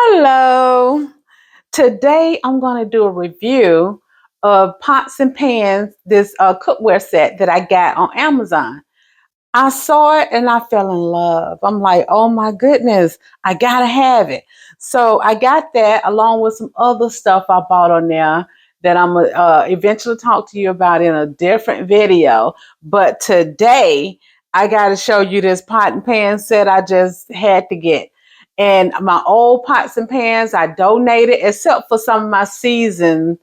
Hello. Today I'm going to do a review of pots and pans, this cookware set that I got on Amazon. I saw it and I fell in love. I'm like, oh my goodness, I gotta have it. So I got that along with some other stuff I bought on there that I'm gonna eventually talk to you about in a different video. But today I got to show you this pot and pan set I just had to get. And my old pots and pans I donated, except for some of my seasoned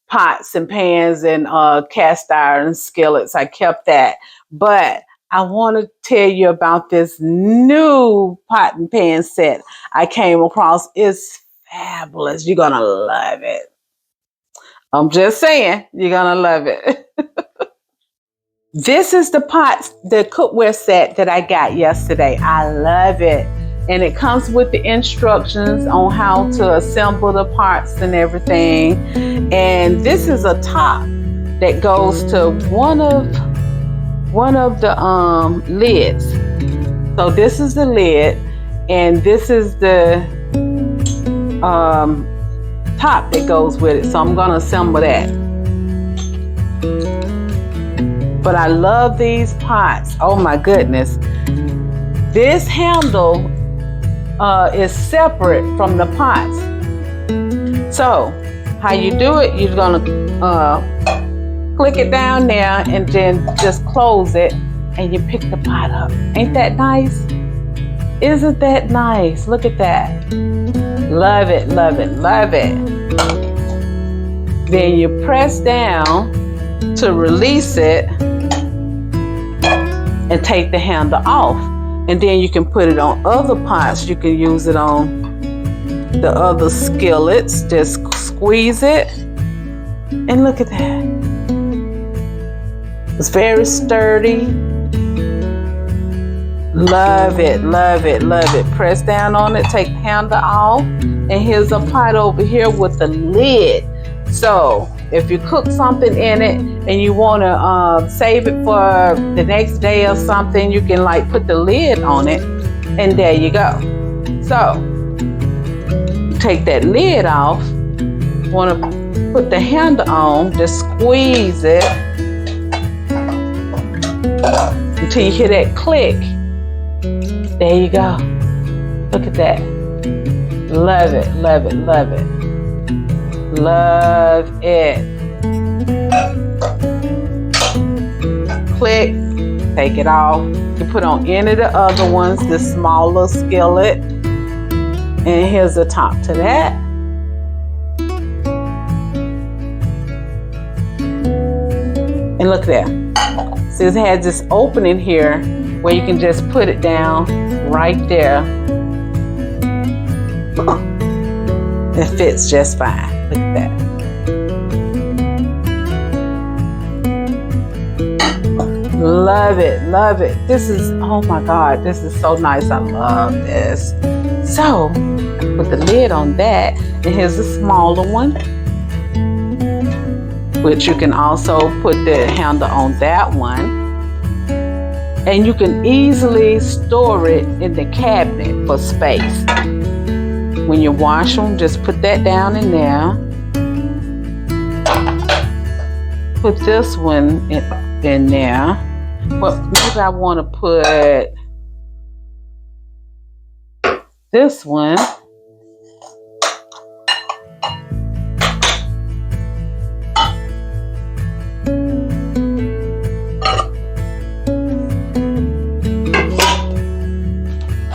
pots and pans and cast iron skillets. I kept that. But I want to tell you about this new pot and pan set I came across. It's fabulous. You're going to love it. I'm just saying, you're going to love it. This is the cookware set that I got yesterday. I love it. And it comes with the instructions on how to assemble the parts and everything. And this is a top that goes to one of the lids. So this is the lid, and this is the top that goes with it. So I'm gonna assemble that. But I love these pots. Oh my goodness. This handle is separate from the pots. So how you do it, you're gonna click it down there and then just close it and you pick the pot up. Ain't that nice? Isn't that nice? Look at that. Love it, love it, love it. Then you press down to release it and take the handle off. And then you can put it on other pots. You can use it on the other skillets. Just squeeze it and look at that. It's very sturdy. Love it, love it, love it. Press down on it, take the handle off. And here's a pot over here with the lid. So if you cook something in it and you want to save it for the next day or something, you can like put the lid on it and there you go. So take that lid off. Want to put the handle on, just squeeze it until you hear that click. There you go. Look at that. Love it, love it, love it. Love it. Click, take it off. You put on any of the other ones, the smaller skillet. And here's the top to that. And look there. See, it has this opening here where you can just put it down right there. It fits just fine. Look at that. Love it, love it. This is, oh my God, this is so nice. I love this. So, put the lid on that. And here's the smaller one, which you can also put the handle on that one. And you can easily store it in the cabinet for space. When you wash them, just put that down in there. Put this one in there. But maybe I want to put this one.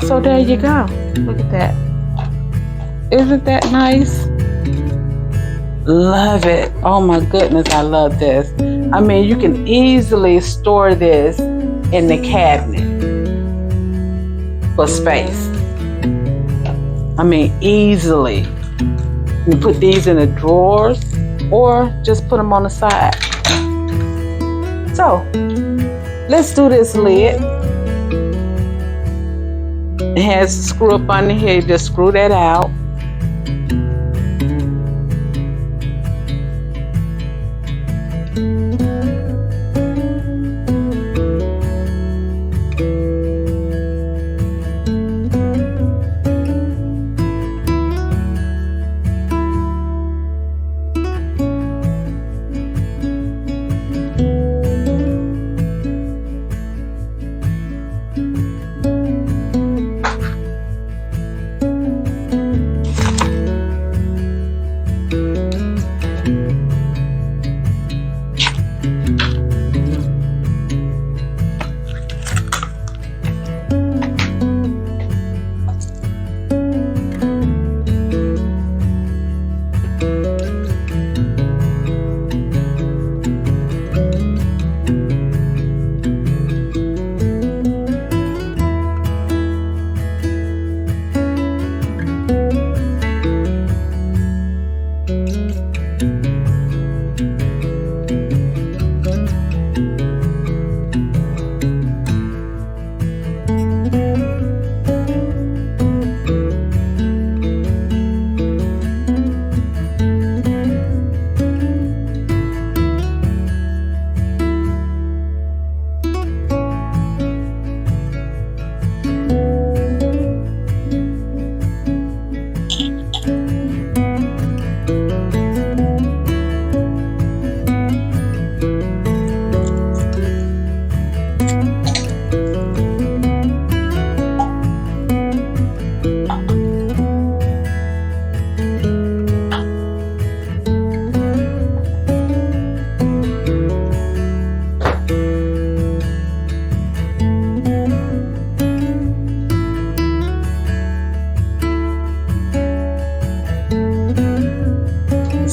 So there you go. Look at that. Isn't that nice? Love it. Oh my goodness, I love this. I mean, you can easily store this in the cabinet for space. I mean, easily. You put these in the drawers or just put them on the side. So, let's do this lid. It has a screw up under here. You just screw that out.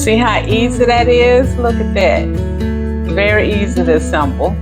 See how easy that is? Look at that. Very easy to assemble.